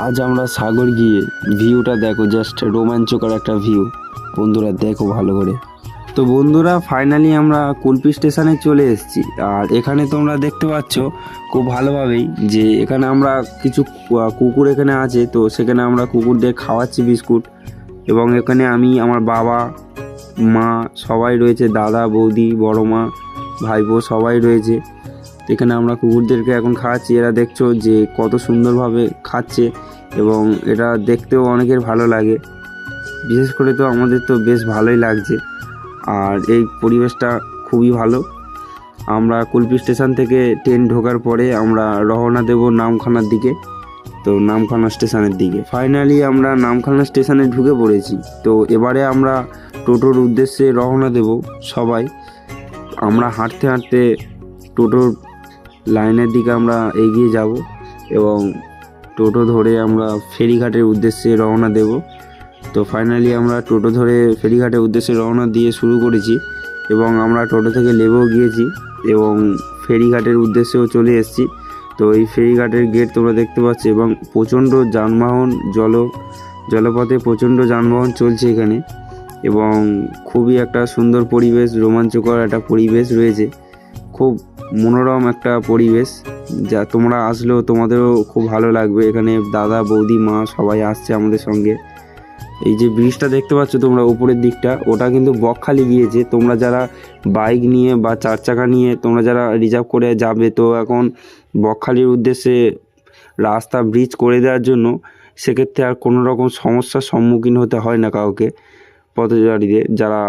আজ আমরা সাগর গিয়ে ভিউটা দেখো, জাস্ট রোমাঞ্চকর একটা ভিউ। বন্ধুরা দেখো ভালো করে। তো বন্ধুরা ফাইনালি আমরা কুলপি স্টেশনে চলে এসেছি। আর এখানে তোমরা দেখতে পাচ্ছ খুব ভালোভাবেই যে এখানে আমরা কিছু কুকুর এখানে আছে, তো সেখানে আমরা কুকুরদের খাওয়াচ্ছি বিস্কুট। এবং এখানে আমি, আমার বাবা, মা সবাই রয়েছে, দাদা, বৌদি, বড় মা, ভাইপো সবাই রয়েছে। এখানে আমরা কুকুরদেরকে এখন খাওয়াচ্ছি। এরা দেখছো যে কত সুন্দরভাবে খাচ্ছে এবং এটা দেখতেও অনেকের ভালো লাগে। বিশেষ করে তো আমাদের তো বেশ ভালোই লাগছে। আর এই পরিবেশটা খুবই ভালো। আমরা কুলপি স্টেশন থেকে ট্রেন ঢোকার পরে আমরা রওনা দেব নামখানার দিকে। তো নামখানা স্টেশনের দিকে ফাইনালি আমরা নামখানা স্টেশনে ঢুকে পড়েছি। তো এবারে আমরা টোটোর উদ্দেশ্যে রওনা দেব সবাই। আমরা হাঁটতে হাঁটতে টোটোর লাইনের দিকে আমরা এগিয়ে যাব এবং টোটো ধরে আমরা ফেরিঘাটের উদ্দেশ্যে রওনা দেব। তো ফাইনালি আমরা টোটো ধরে ফেরিঘাটের উদ্দেশ্যে রওনা দিয়ে শুরু করেছি এবং আমরা টোটো থেকে নেমেও গিয়েছি এবং ফেরিঘাটের উদ্দেশ্যেও চলে এসেছি। তো এই ফেরিঘাটের গেট তোমরা দেখতে পাচ্ছ এবং প্রচণ্ড যানবাহন, জলপথে প্রচণ্ড যানবাহন চলছে এখানে এবং খুবই একটা সুন্দর পরিবেশ, রোমাঞ্চকর একটা পরিবেশ রয়েছে। খুব মনোরম একটা পরিবেশ, যা তোমরা আসলেও তোমাদেরও খুব ভালো লাগবে। এখানে দাদা, বৌদি, মা সবাই আসছে আমাদের সঙ্গে। এই যে ব্রিজটা দেখতে পাচ্ছ তোমরা উপরের দিকটা, ওটা কিন্তু বকখালি গিয়েছে। তোমরা যারা বাইক নিয়ে বা চার চাকা নিয়ে তোমরা যারা রিজার্ভ করে যাবে, তো এখন বকখালির উদ্দেশ্যে রাস্তা ব্রিজ করে দেওয়ার জন্য সেক্ষেত্রে আর কোনো রকম সমস্যার সম্মুখীন হতে হয় না কাউকে, পথচারীদের যারা